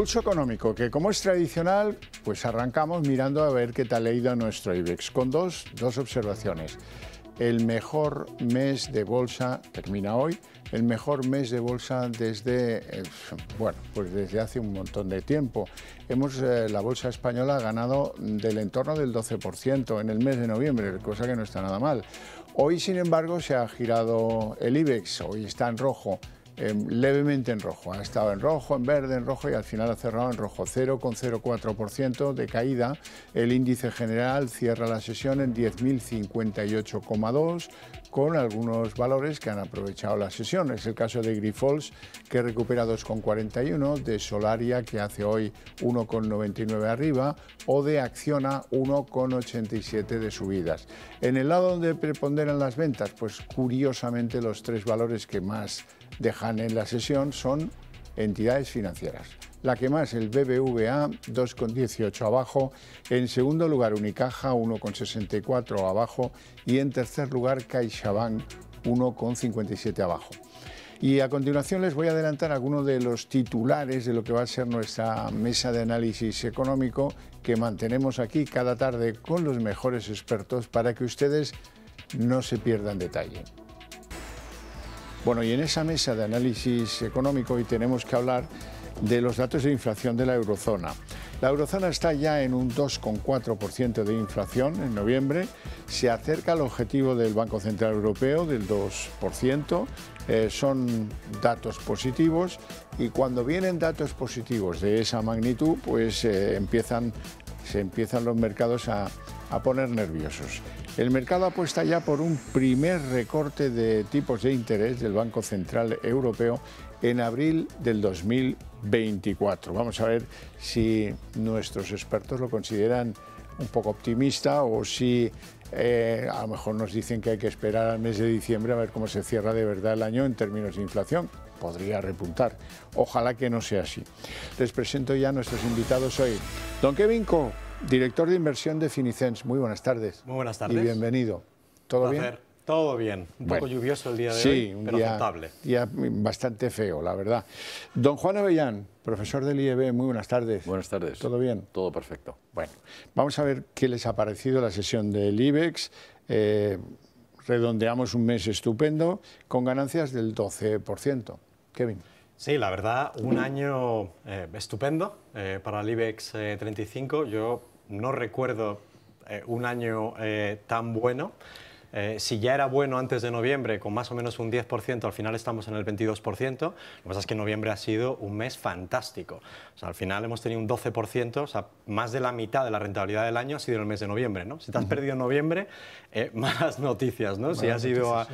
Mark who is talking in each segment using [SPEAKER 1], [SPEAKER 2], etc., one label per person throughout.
[SPEAKER 1] Pulso económico, que como es tradicional, pues arrancamos mirando a ver qué tal ha ido nuestro IBEX, con dos observaciones. El mejor mes de bolsa termina hoy, el mejor mes de bolsa desde, pues desde hace un montón de tiempo. La bolsa española ha ganado del entorno del 12% en el mes de noviembre, cosa que no está nada mal. Hoy, sin embargo, se ha girado el IBEX, hoy está en rojo. Levemente en rojo, ha estado en rojo, en verde, en rojo y al final ha cerrado en rojo, 0,04% de caída. El índice general cierra la sesión en 10.058,2 con algunos valores que han aprovechado la sesión. Es el caso de Grifols, que recupera 2,41, de Solaria, que hace hoy 1,99 arriba, o de Acciona, 1,87 de subidas. En el lado donde preponderan las ventas, pues curiosamente los tres valores que más dejan en la sesión son entidades financieras. La que más, el BBVA, 2,18 abajo. En segundo lugar, Unicaja, 1,64 abajo. Y en tercer lugar, CaixaBank, 1,57 abajo. Y a continuación les voy a adelantar algunos de los titulares de lo que va a ser nuestra mesa de análisis económico que mantenemos aquí cada tarde con los mejores expertos para que ustedes no se pierdan detalle. Bueno, y en esa mesa de análisis económico hoy tenemos que hablar de los datos de inflación de la eurozona. La eurozona está ya en un 2,4% de inflación en noviembre, se acerca al objetivo del Banco Central Europeo del 2%, son datos positivos y cuando vienen datos positivos de esa magnitud, pues se empiezan los mercados a poner nerviosos. El mercado apuesta ya por un primer recorte de tipos de interés del Banco Central Europeo en abril del 2024. Vamos a ver si nuestros expertos lo consideran un poco optimista o si a lo mejor nos dicen que hay que esperar al mes de diciembre a ver cómo se cierra de verdad el año en términos de inflación. Podría repuntar. Ojalá que no sea así. Les presento ya a nuestros invitados hoy. Don Kevin Ko, director de inversión de Finicens. Muy buenas tardes.
[SPEAKER 2] Muy buenas tardes.
[SPEAKER 1] Y bienvenido. ¿Todo bien?
[SPEAKER 2] Todo bien. Un poco lluvioso el día de hoy, pero aceptable.
[SPEAKER 1] Día bastante feo, la verdad. Don Juan Avellán, profesor del IEB, muy buenas tardes.
[SPEAKER 3] Buenas tardes.
[SPEAKER 1] ¿Todo bien?
[SPEAKER 3] Todo perfecto.
[SPEAKER 1] Bueno, vamos a ver qué les ha parecido la sesión del IBEX. Redondeamos un mes estupendo con ganancias del 12%. Kevin.
[SPEAKER 2] Sí, la verdad, un año estupendo para el IBEX 35. Yo no recuerdo un año tan bueno. Si ya era bueno antes de noviembre, con más o menos un 10%, al final estamos en el 22%. Lo que pasa es que noviembre ha sido un mes fantástico. O sea, al final hemos tenido un 12%, o sea, más de la mitad de la rentabilidad del año ha sido en el mes de noviembre, ¿no? Si te has perdido noviembre, malas noticias, ¿no? Si has ido a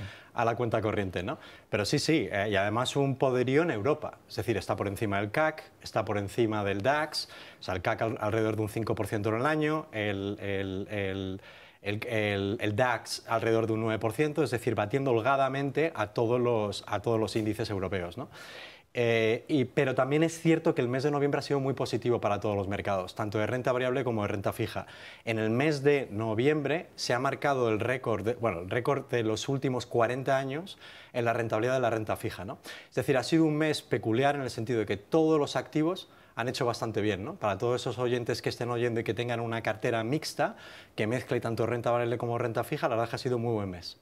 [SPEAKER 2] la cuenta corriente, ¿no? Pero sí, y además un poderío en Europa. Es decir, está por encima del CAC, está por encima del DAX, o sea, el CAC alrededor de un 5% en el año, el DAX alrededor de un 9%, es decir, batiendo holgadamente a todos los índices europeos, ¿no? Pero también es cierto que el mes de noviembre ha sido muy positivo para todos los mercados, tanto de renta variable como de renta fija. En el mes de noviembre se ha marcado el récord de los últimos 40 años en la rentabilidad de la renta fija, ¿no? Es decir, ha sido un mes peculiar en el sentido de que todos los activos han hecho bastante bien, ¿no? Para todos esos oyentes que estén oyendo y que tengan una cartera mixta, que mezcle tanto renta variable como renta fija, la verdad es que ha sido un muy buen mes.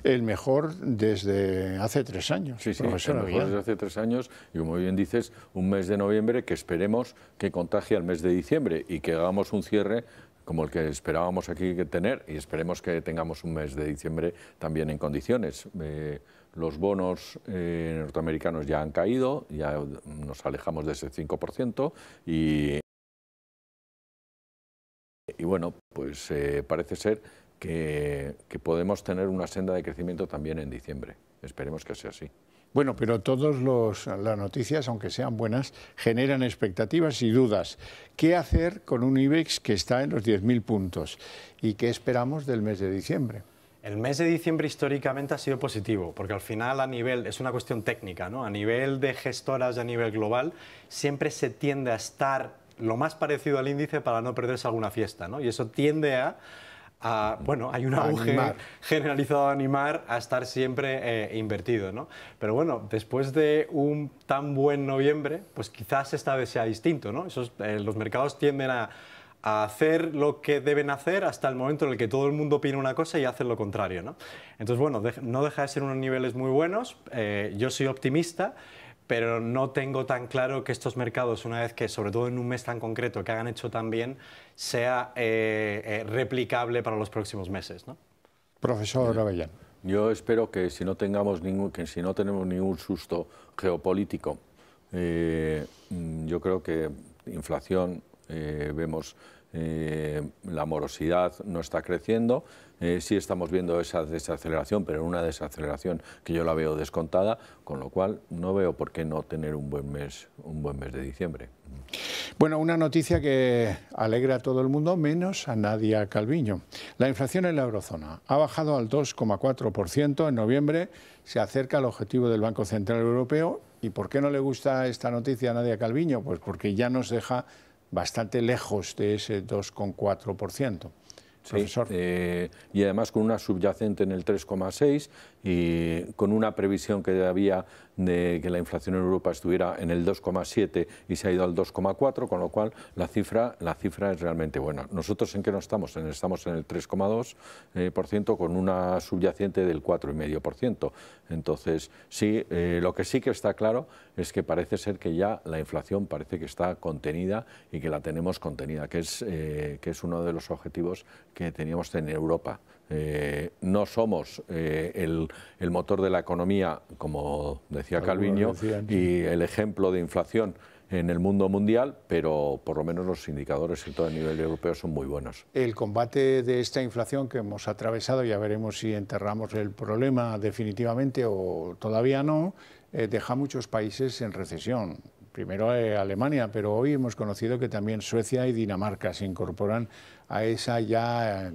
[SPEAKER 1] El mejor desde hace 3 años.
[SPEAKER 3] Sí, el mejor desde hace 3 años y, como bien dices, un mes de noviembre que esperemos que contagie al mes de diciembre y que hagamos un cierre como el que esperábamos aquí tener y esperemos que tengamos un mes de diciembre también en condiciones. Los bonos norteamericanos ya han caído, ya nos alejamos de ese 5% y bueno, pues parece ser que podemos tener una senda de crecimiento también en diciembre. Esperemos que sea así.
[SPEAKER 1] Bueno, pero todas las noticias, aunque sean buenas, generan expectativas y dudas. ¿Qué hacer con un IBEX que está en los 10.000 puntos? ¿Y qué esperamos del mes de diciembre?
[SPEAKER 2] El mes de diciembre históricamente ha sido positivo, porque al final es una cuestión técnica, ¿no? A nivel de gestoras y a nivel global, siempre se tiende a estar lo más parecido al índice para no perderse alguna fiesta, ¿no? Y eso tiende a bueno, hay un auge generalizado a animar a estar siempre invertido, ¿no? Pero bueno, después de un tan buen noviembre, pues quizás esta vez sea distinto, ¿no? Los mercados tienden a hacer lo que deben hacer hasta el momento en el que todo el mundo opina una cosa y hacen lo contrario, ¿no? Entonces, bueno, no deja de ser unos niveles muy buenos. Yo soy optimista, pero no tengo tan claro que estos mercados, una vez que, sobre todo en un mes tan concreto, que hagan hecho tan bien, sea replicable para los próximos meses, ¿no?
[SPEAKER 1] Profesor Avellán.
[SPEAKER 3] Yo espero que si no tenemos ningún susto geopolítico, yo creo que inflación, vemos la morosidad no está creciendo, sí estamos viendo esa desaceleración, pero una desaceleración que yo la veo descontada, con lo cual no veo por qué no tener un buen mes de diciembre.
[SPEAKER 1] Bueno, una noticia que alegra a todo el mundo, menos a Nadia Calviño. La inflación en la eurozona ha bajado al 2,4% en noviembre, se acerca al objetivo del Banco Central Europeo. ¿Y por qué no le gusta esta noticia a Nadia Calviño? Pues porque ya nos deja bastante lejos de ese 2,4%. Profesor.
[SPEAKER 3] Sí, y además con una subyacente en el 3,6 y con una previsión que había de que la inflación en Europa estuviera en el 2,7 y se ha ido al 2,4, con lo cual la cifra es realmente buena. ¿Nosotros en qué no estamos? Estamos en el 3,2% con una subyacente del 4,5%. Entonces, sí, lo que sí que está claro es que parece ser que ya la inflación parece que está contenida y que la tenemos contenida, que es uno de los objetivos que teníamos en Europa. No somos el motor de la economía, como decía Calviño, y el ejemplo de inflación en el mundo mundial, pero por lo menos los indicadores en todo el nivel europeo son muy buenos.
[SPEAKER 1] El combate de esta inflación que hemos atravesado, ya veremos si enterramos el problema definitivamente o todavía no, deja a muchos países en recesión. Primero Alemania, pero hoy hemos conocido que también Suecia y Dinamarca se incorporan a esa ya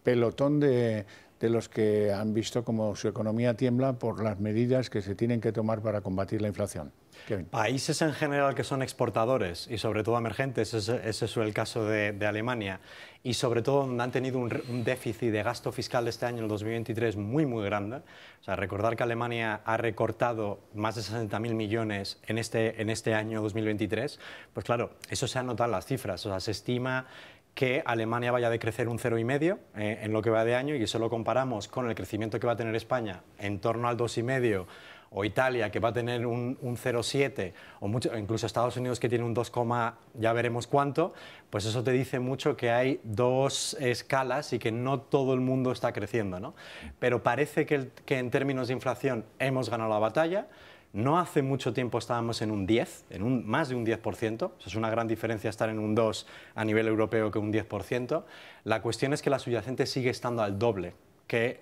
[SPEAKER 1] pelotón de los que han visto como su economía tiembla por las medidas que se tienen que tomar para combatir la inflación. Kevin.
[SPEAKER 2] Países en general que son exportadores y sobre todo emergentes, ese es el caso de Alemania, y sobre todo donde han tenido un déficit de gasto fiscal este año, el 2023, muy, muy grande. O sea, recordar que Alemania ha recortado más de 60.000 millones en este año 2023, pues claro, eso se ha notado en las cifras. O sea, se estima que Alemania vaya a decrecer un 0,5 en lo que va de año, y eso lo comparamos con el crecimiento que va a tener España en torno al 2,5, o Italia, que va a tener un 0,7, o incluso Estados Unidos, que tiene un 2, ya veremos cuánto, pues eso te dice mucho que hay dos escalas y que no todo el mundo está creciendo, ¿no? Pero parece que en términos de inflación hemos ganado la batalla. No hace mucho tiempo estábamos en un 10, más de un 10%, es una gran diferencia estar en un 2 a nivel europeo que un 10%. La cuestión es que la subyacente sigue estando al doble que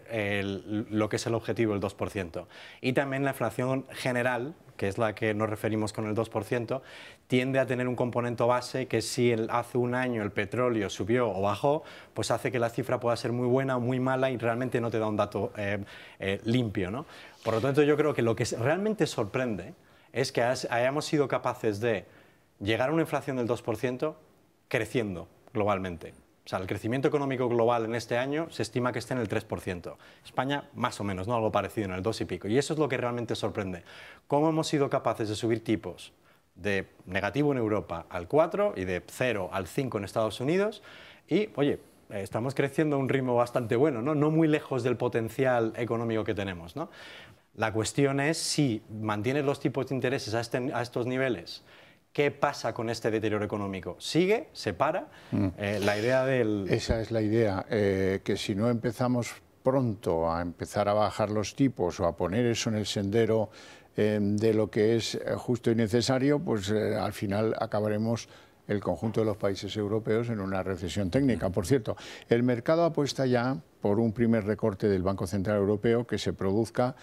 [SPEAKER 2] lo que es el objetivo, el 2%. Y también la inflación general, que es la que nos referimos con el 2%, tiende a tener un componente base que si hace un año el petróleo subió o bajó, pues hace que la cifra pueda ser muy buena o muy mala y realmente no te da un dato limpio, ¿no? Por lo tanto, yo creo que lo que realmente sorprende es que hayamos sido capaces de llegar a una inflación del 2% creciendo globalmente. O sea, el crecimiento económico global en este año se estima que esté en el 3%. España, más o menos, ¿no? Algo parecido, en el 2 y pico. Y eso es lo que realmente sorprende. ¿Cómo hemos sido capaces de subir tipos de negativo en Europa al 4 y de 0 al 5 en Estados Unidos? Y, oye, estamos creciendo a un ritmo bastante bueno, ¿no? No muy lejos del potencial económico que tenemos, ¿no? La cuestión es si mantienes los tipos de intereses a estos niveles, ¿qué pasa con este deterioro económico? ¿Sigue? ¿Se para? La idea del...
[SPEAKER 1] Esa es la idea, que si no empezamos pronto a empezar a bajar los tipos o a poner eso en el sendero de lo que es justo y necesario, pues al final acabaremos el conjunto de los países europeos en una recesión técnica. Por cierto, el mercado apuesta ya por un primer recorte del Banco Central Europeo que se produzca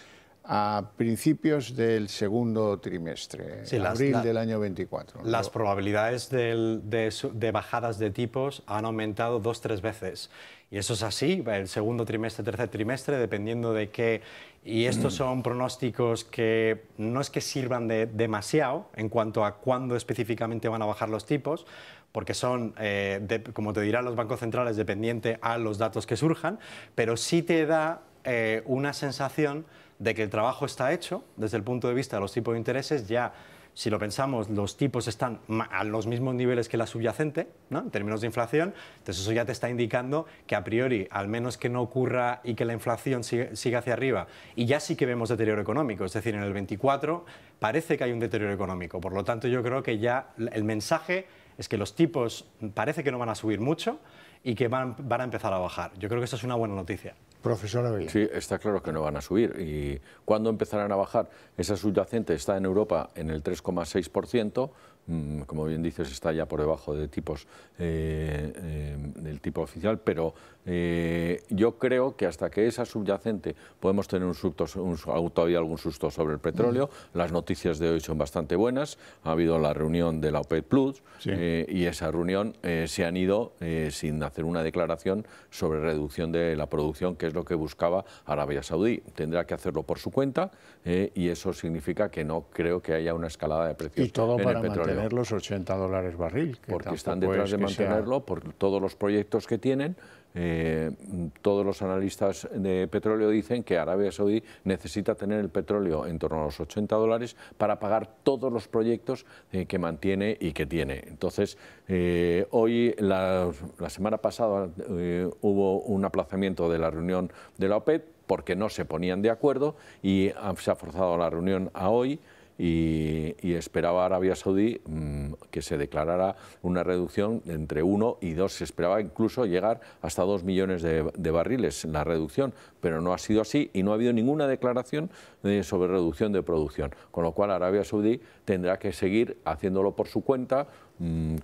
[SPEAKER 1] a principios del segundo trimestre, sí, abril del año 24.
[SPEAKER 2] Las probabilidades de bajadas de tipos han aumentado 2-3 veces. Y eso es así, el segundo trimestre, tercer trimestre, dependiendo de qué. Y estos son pronósticos que no es que sirvan de demasiado en cuanto a cuándo específicamente van a bajar los tipos, porque son, como te dirán los bancos centrales, dependiente a los datos que surjan, pero sí te da una sensación de que el trabajo está hecho desde el punto de vista de los tipos de intereses. Ya, si lo pensamos, los tipos están a los mismos niveles que la subyacente, ¿no?, en términos de inflación. Entonces eso ya te está indicando que a priori, al menos que no ocurra y que la inflación siga hacia arriba, y ya sí que vemos deterioro económico, es decir, en el 24 parece que hay un deterioro económico. Por lo tanto, yo creo que ya el mensaje es que los tipos parece que no van a subir mucho y que van a empezar a bajar. Yo creo que eso es una buena noticia.
[SPEAKER 1] Profesor Abella.
[SPEAKER 3] Sí, está claro que no van a subir. ¿Y cuándo empezarán a bajar? Esa subyacente está en Europa en el 3,6%. Como bien dices, está ya por debajo de tipos del tipo oficial, pero yo creo que hasta que esa subyacente podemos tener todavía algún susto sobre el petróleo. Las noticias de hoy son bastante buenas. Ha habido la reunión de la OPEP Plus, sí, y esa reunión se han ido sin hacer una declaración sobre reducción de la producción, que es lo que buscaba Arabia Saudí. Tendrá que hacerlo por su cuenta y eso significa que no creo que haya una escalada de precios
[SPEAKER 1] y todo
[SPEAKER 3] en
[SPEAKER 1] para
[SPEAKER 3] el petróleo.
[SPEAKER 1] Mantener los $80 barril.
[SPEAKER 3] Porque están detrás de mantenerlo, por todos los proyectos que tienen. Todos los analistas de petróleo dicen que Arabia Saudí necesita tener el petróleo en torno a los $80 para pagar todos los proyectos que mantiene y que tiene. Entonces, hoy, la semana pasada, hubo un aplazamiento de la reunión de la OPEP porque no se ponían de acuerdo y se ha forzado la reunión a hoy. Y esperaba Arabia Saudí que se declarara una reducción entre 1 y 2, se esperaba incluso llegar hasta 2 millones de barriles la reducción, pero no ha sido así y no ha habido ninguna declaración sobre reducción de producción, con lo cual Arabia Saudí tendrá que seguir haciéndolo por su cuenta,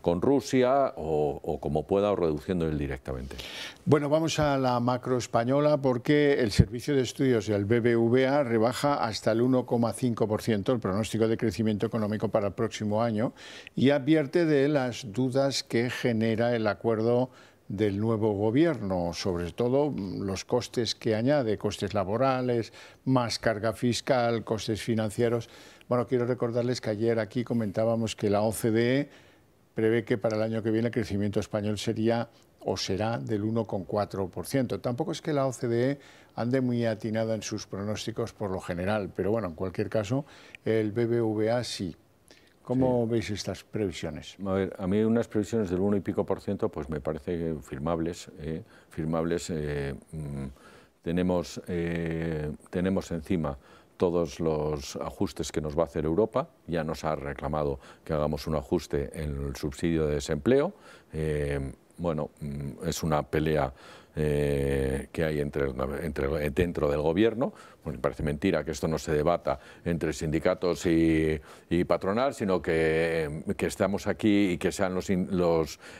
[SPEAKER 3] con Rusia o como pueda, o reduciendo él directamente.
[SPEAKER 1] Bueno, vamos a la macro española porque el Servicio de Estudios del BBVA rebaja hasta el 1,5% el pronóstico de crecimiento económico para el próximo año y advierte de las dudas que genera el acuerdo del nuevo gobierno, sobre todo los costes que añade, costes laborales, más carga fiscal, costes financieros. Bueno, quiero recordarles que ayer aquí comentábamos que la OCDE prevé que para el año que viene el crecimiento español sería o será del 1,4%. Tampoco es que la OCDE ande muy atinada en sus pronósticos por lo general, pero bueno, en cualquier caso, el BBVA sí. ¿Cómo veis estas previsiones?
[SPEAKER 3] A ver, a mí unas previsiones del 1 y pico por ciento pues me parece firmables. Tenemos encima todos los ajustes que nos va a hacer Europa. Ya nos ha reclamado que hagamos un ajuste en el subsidio de desempleo. Bueno, es una pelea que hay dentro del gobierno. Bueno, me parece mentira que esto no se debata entre sindicatos y patronal, sino que estamos aquí y que sean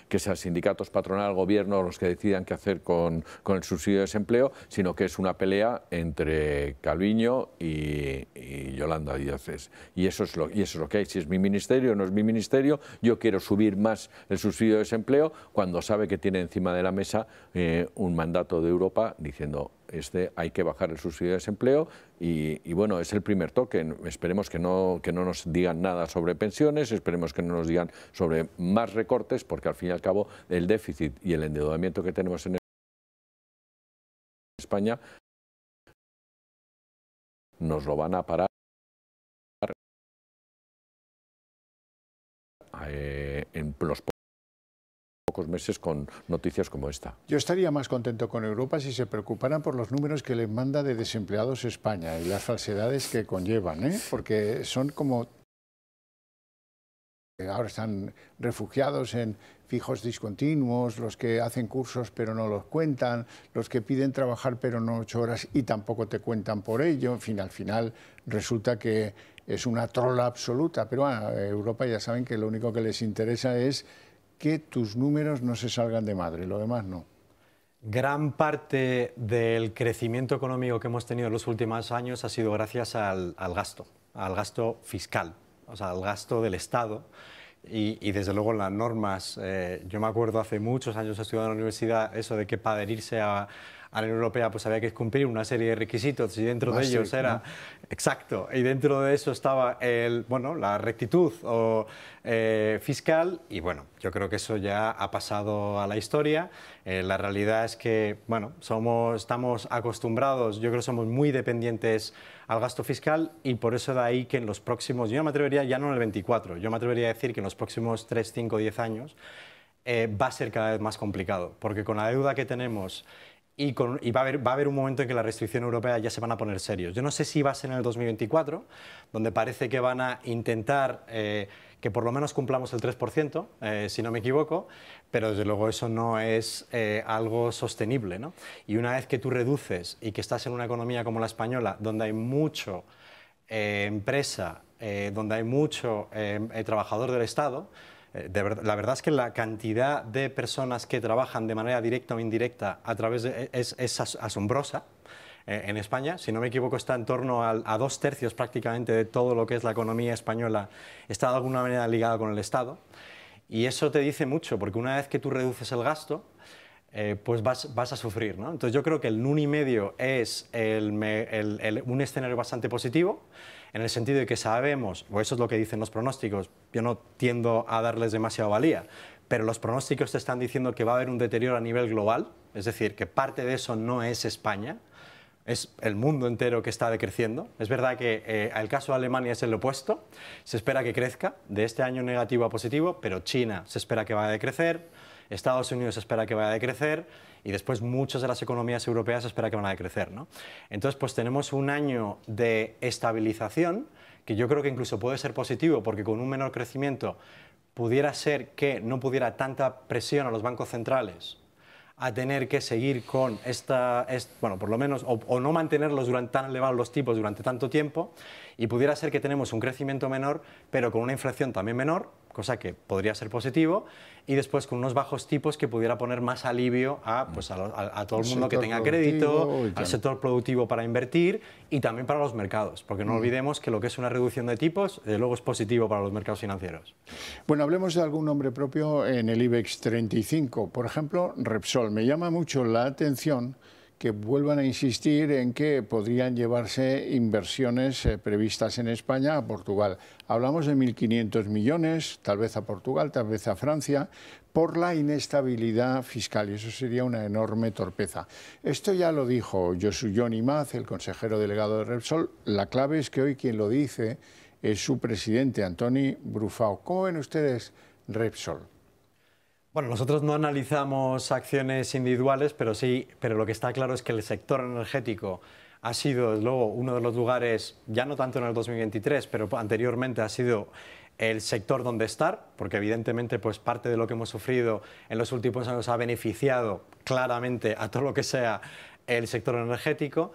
[SPEAKER 3] que sean sindicatos, patronal, gobierno los que decidan qué hacer con el subsidio de desempleo, sino que es una pelea entre Calviño y Yolanda Díaz. Y eso es lo que hay. Si es mi ministerio o no es mi ministerio, yo quiero subir más el subsidio de desempleo cuando sabe que tiene encima de la mesa un mandato de Europa diciendo hay que bajar el subsidio de desempleo y bueno, es el primer toque. Esperemos que no nos digan nada sobre pensiones, esperemos que no nos digan sobre más recortes, porque al fin y al cabo el déficit y el endeudamiento que tenemos en España nos lo van a parar en los pocos meses con noticias como esta.
[SPEAKER 1] Yo estaría más contento con Europa si se preocuparan por los números que le manda de desempleados España y las falsedades que conllevan, porque son como... Ahora están refugiados en fijos discontinuos, los que hacen cursos pero no los cuentan, los que piden trabajar pero no 8 horas y tampoco te cuentan por ello. En fin, al final resulta que es una trola absoluta, pero Europa ya saben que lo único que les interesa es que tus números no se salgan de madre, lo demás no.
[SPEAKER 2] Gran parte del crecimiento económico que hemos tenido en los últimos años ha sido gracias al gasto fiscal, o sea, al gasto del Estado. Y desde luego las normas, yo me acuerdo hace muchos años estudiando en la universidad eso de que para adherirse a a la Unión Europea pues había que cumplir una serie de requisitos y dentro de ellos era... Exacto, y dentro de eso estaba la rectitud fiscal y bueno, yo creo que eso ya ha pasado a la historia. La realidad es que, bueno, estamos acostumbrados, yo creo que somos muy dependientes al gasto fiscal y por eso de ahí que en los próximos, yo me atrevería ya no en el 24, yo me atrevería a decir que en los próximos 3, 5, 10 años va a ser cada vez más complicado, porque con la deuda que tenemos y va a haber un momento en que la restricción europea ya se van a poner serios. Yo no sé si va a ser en el 2024, donde parece que van a intentar que por lo menos cumplamos el 3%, si no me equivoco, pero desde luego eso no es algo sostenible, ¿no? Y una vez que tú reduces y que estás en una economía como la española, donde hay mucho empresa, donde hay mucho trabajador del Estado, la verdad es que la cantidad de personas que trabajan de manera directa o indirecta a través de, es asombrosa. En España, si no me equivoco, está en torno a 2/3 prácticamente de todo lo que es la economía española, está de alguna manera ligada con el Estado. Y eso te dice mucho, porque una vez que tú reduces el gasto, pues vas a sufrir, ¿no? Entonces yo creo que el 1,5 es un escenario bastante positivo, en el sentido de que sabemos, o eso es lo que dicen los pronósticos, yo no tiendo a darles demasiada valía, pero los pronósticos te están diciendo que va a haber un deterioro a nivel global, es decir, que parte de eso no es España, es el mundo entero que está decreciendo. Es verdad que el caso de Alemania es el opuesto, se espera que crezca de este año negativo a positivo, pero China se espera que vaya a decrecer, Estados Unidos se espera que vaya a decrecer y después muchas de las economías europeas se espera que van a decrecer, ¿no? Entonces, pues tenemos un año de estabilización que yo creo que incluso puede ser positivo porque con un menor crecimiento pudiera ser que no pudiera tanta presión a los bancos centrales a tener que seguir con bueno, por lo menos, o no mantenerlos tan elevados los tipos durante tanto tiempo, y pudiera ser que tenemos un crecimiento menor, pero con una inflación también menor, cosa que podría ser positivo, y después con unos bajos tipos que pudiera poner más alivio a todo el mundo que tenga crédito, al sector productivo para invertir y también para los mercados, porque no olvidemos que lo que es una reducción de tipos, luego es positivo para los mercados financieros.
[SPEAKER 1] Bueno, hablemos de algún nombre propio en el IBEX 35, por ejemplo, Repsol. Me llama mucho la atención que vuelvan a insistir en que podrían llevarse inversiones previstas en España a Portugal. Hablamos de 1.500 millones, tal vez a Portugal, tal vez a Francia, por la inestabilidad fiscal, y eso sería una enorme torpeza. Esto ya lo dijo Joan Imaz, el consejero delegado de Repsol. La clave es que hoy quien lo dice es su presidente, Antoni Brufau. ¿Cómo ven ustedes Repsol?
[SPEAKER 2] Bueno, nosotros no analizamos acciones individuales, pero lo que está claro es que el sector energético ha sido, desde luego, uno de los lugares, ya no tanto en el 2023, pero anteriormente ha sido el sector donde estar, porque evidentemente pues parte de lo que hemos sufrido en los últimos años ha beneficiado claramente a todo lo que sea el sector energético.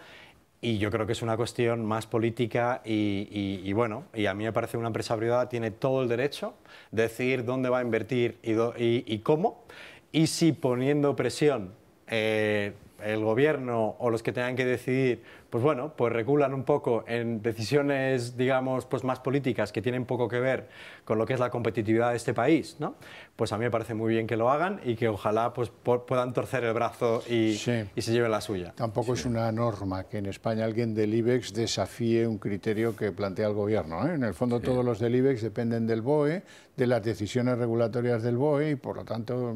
[SPEAKER 2] Y yo creo que es una cuestión más política y bueno, y a mí me parece que una empresa privada tiene todo el derecho de decidir dónde va a invertir y cómo, y si poniendo presión el gobierno o los que tengan que decidir, pues bueno, pues reculan un poco en decisiones, digamos, pues más políticas que tienen poco que ver con lo que es la competitividad de este país, ¿no? Pues a mí me parece muy bien que lo hagan y que ojalá pues puedan torcer el brazo y se lleven la suya.
[SPEAKER 1] Tampoco es una norma que en España alguien del IBEX desafíe un criterio que plantea el gobierno, ¿eh? En el fondo todos los del IBEX dependen del BOE, de las decisiones regulatorias del BOE y por lo tanto...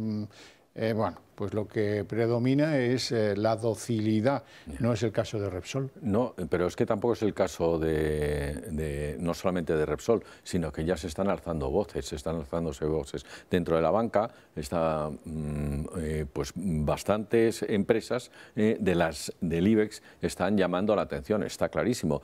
[SPEAKER 1] bueno, pues lo que predomina es la docilidad, no es el caso de Repsol.
[SPEAKER 3] No, pero es que tampoco es el caso no solamente de Repsol, sino que ya se están alzando voces, dentro de la banca. Pues bastantes empresas del IBEX están llamando la atención, está clarísimo.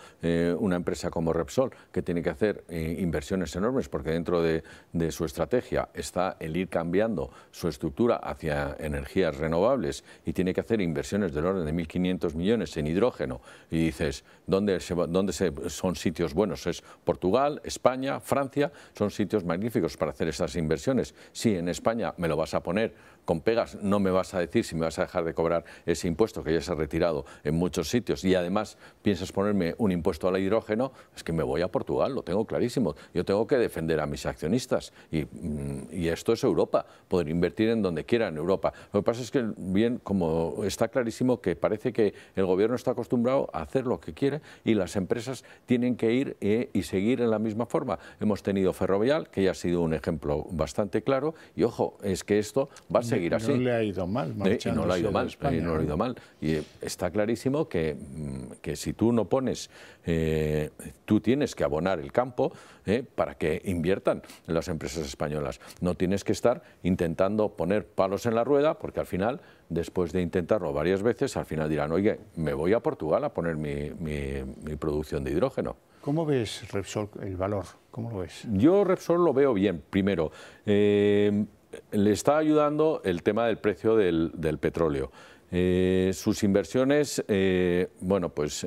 [SPEAKER 3] Una empresa como Repsol, que tiene que hacer inversiones enormes, porque dentro de su estrategia está el ir cambiando su estructura hacia energías renovables y tiene que hacer inversiones del orden de 1.500 millones en hidrógeno, y dices, ¿dónde son sitios buenos? Es Portugal, España, Francia, son sitios magníficos para hacer estas inversiones. Sí, en España me lo vas a poner con pegas, no me vas a decir si me vas a dejar de cobrar ese impuesto que ya se ha retirado en muchos sitios y además piensas ponerme un impuesto al hidrógeno, es que me voy a Portugal, lo tengo clarísimo. Yo tengo que defender a mis accionistas y esto es Europa, poder invertir en donde quiera en Europa. Lo que pasa es que, bien, como está clarísimo que parece que el gobierno está acostumbrado a hacer lo que quiere y las empresas tienen que ir y seguir en la misma forma. Hemos tenido Ferrovial, que ya ha sido un ejemplo bastante claro, y ojo, es que esto va a seguir así.
[SPEAKER 1] No le ha ido mal,
[SPEAKER 3] no le ha ido mal, no le ha ido mal. Y está clarísimo que si tú no pones, tú tienes que abonar el campo para que inviertan en las empresas españolas. No tienes que estar intentando poner palos en la rueda, porque al final, después de intentarlo varias veces, al final dirán, oye, me voy a Portugal a poner mi producción de hidrógeno.
[SPEAKER 1] ¿Cómo ves, Repsol, el valor? ¿Cómo lo ves?
[SPEAKER 3] Yo Repsol lo veo bien. Primero, le está ayudando el tema del precio del petróleo. Sus inversiones, bueno, pues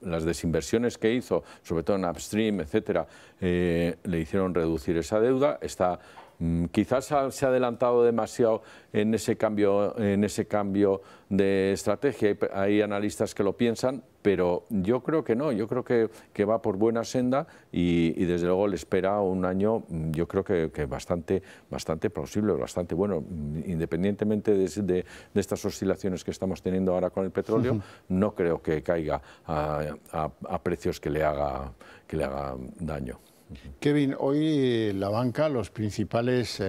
[SPEAKER 3] las desinversiones que hizo, sobre todo en upstream, etcétera, le hicieron reducir esa deuda. Quizás se ha adelantado demasiado en ese cambio de estrategia. Hay analistas que lo piensan, pero yo creo que no. Yo creo que va por buena senda y desde luego le espera un año, yo creo que bastante plausible, bastante bueno. Independientemente de estas oscilaciones que estamos teniendo ahora con el petróleo, no creo que caiga a precios que le haga daño.
[SPEAKER 1] Kevin, hoy la banca, los principales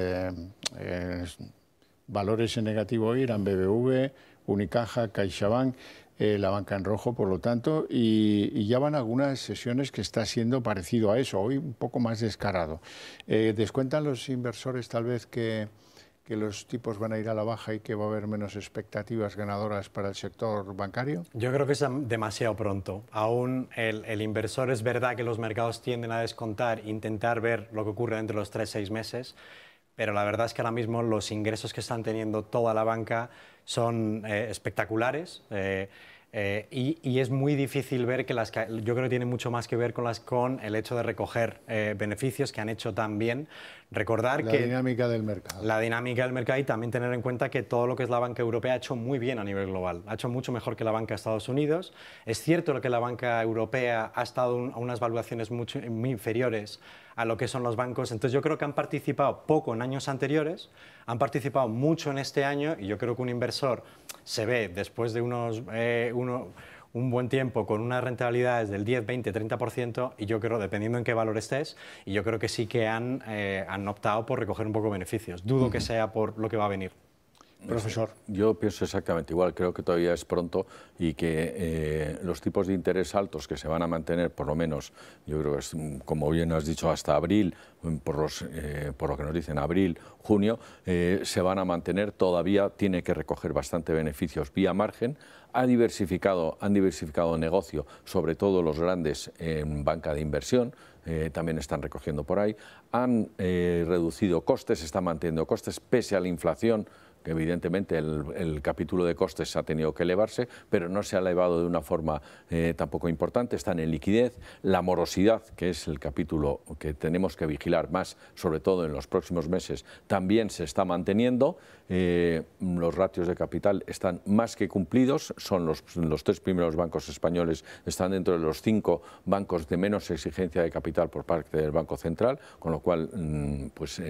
[SPEAKER 1] valores en negativo hoy eran BBV, Unicaja, CaixaBank, la banca en rojo, por lo tanto, y ya van algunas sesiones que está siendo parecido a eso, hoy un poco más descarado. ¿Descuentan los inversores tal vez que los tipos van a ir a la baja y que va a haber menos expectativas ganadoras para el sector bancario?
[SPEAKER 2] Yo creo que es demasiado pronto. Aún el inversor, es verdad que los mercados tienden a descontar, intentar ver lo que ocurre dentro de los 3-6 meses, pero la verdad es que ahora mismo los ingresos que están teniendo toda la banca son espectaculares. Y es muy difícil ver que yo creo que tiene mucho más que ver con el hecho de recoger beneficios que han hecho tan bien. Recordar
[SPEAKER 1] la dinámica del mercado.
[SPEAKER 2] La dinámica del mercado, y también tener en cuenta que todo lo que es la banca europea ha hecho muy bien a nivel global. Ha hecho mucho mejor que la banca de Estados Unidos. Es cierto que la banca europea ha estado a unas valuaciones muy inferiores a lo que son los bancos. Entonces yo creo que han participado poco en años anteriores, han participado mucho en este año, y yo creo que un inversor se ve después de un buen tiempo con unas rentabilidades del 10, 20, 30%, y yo creo, dependiendo en qué valor estés, y yo creo que sí que han optado por recoger un poco de beneficios. Dudo que sea por lo que va a venir.
[SPEAKER 1] Profesor.
[SPEAKER 3] Yo pienso exactamente igual, creo que todavía es pronto y que los tipos de interés altos que se van a mantener, por lo menos, yo creo que es, como bien has dicho, hasta abril, por lo que nos dicen, abril, junio, se van a mantener. Todavía tiene que recoger bastante beneficios vía margen. Han diversificado negocio, sobre todo los grandes en banca de inversión, también están recogiendo por ahí. Han reducido costes, están manteniendo costes pese a la inflación, que evidentemente el capítulo de costes ha tenido que elevarse, pero no se ha elevado de una forma tampoco importante. Están en liquidez. La morosidad, que es el capítulo que tenemos que vigilar más, sobre todo en los próximos meses, también se está manteniendo. Los ratios de capital están más que cumplidos. Son los 3 primeros bancos españoles, están dentro de los 5 bancos de menos exigencia de capital por parte del Banco Central, con lo cual pues,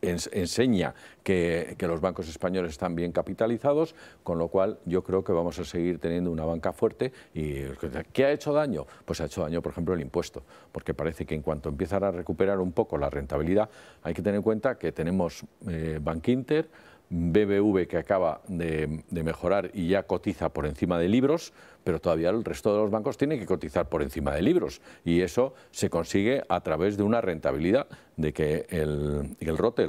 [SPEAKER 3] enseña que los bancos españoles están bien capitalizados, con lo cual yo creo que vamos a seguir teniendo una banca fuerte. ¿Y qué ha hecho daño? Pues ha hecho daño, por ejemplo, el impuesto, porque parece que en cuanto empiezan a recuperar un poco la rentabilidad, hay que tener en cuenta que tenemos Bankinter, BBV, que acaba de mejorar y ya cotiza por encima de Libros, pero todavía el resto de los bancos tienen que cotizar por encima de Libros, y eso se consigue a través de una rentabilidad, de que el ROTE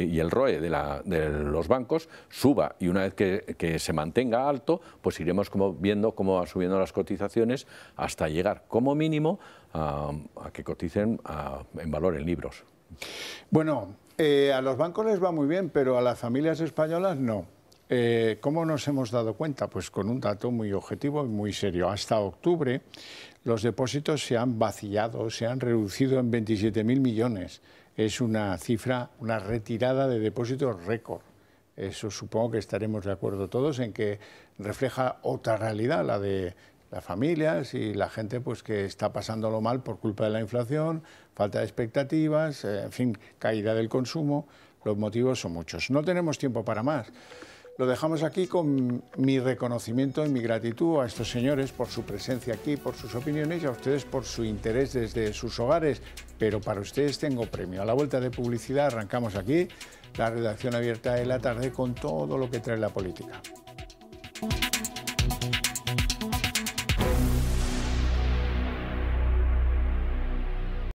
[SPEAKER 3] y el ROE de los bancos suba, y una vez que se mantenga alto, pues iremos viendo cómo van subiendo las cotizaciones hasta llegar como mínimo a que coticen en valor en Libros.
[SPEAKER 1] Bueno, a los bancos les va muy bien, pero a las familias españolas no. ¿Cómo nos hemos dado cuenta? Pues con un dato muy objetivo y muy serio. Hasta octubre los depósitos se han vaciado, se han reducido en 27.000 millones. es una cifra, una retirada de depósitos récord. Eso supongo que estaremos de acuerdo todos en que refleja otra realidad, la de las familias y la gente pues que está pasándolo mal por culpa de la inflación, falta de expectativas, en fin, caída del consumo. Los motivos son muchos. No tenemos tiempo para más. Lo dejamos aquí con mi reconocimiento y mi gratitud a estos señores por su presencia aquí, por sus opiniones y a ustedes por su interés desde sus hogares. Pero para ustedes tengo premio. A la vuelta de publicidad arrancamos aquí la redacción abierta de la tarde con todo lo que trae la política.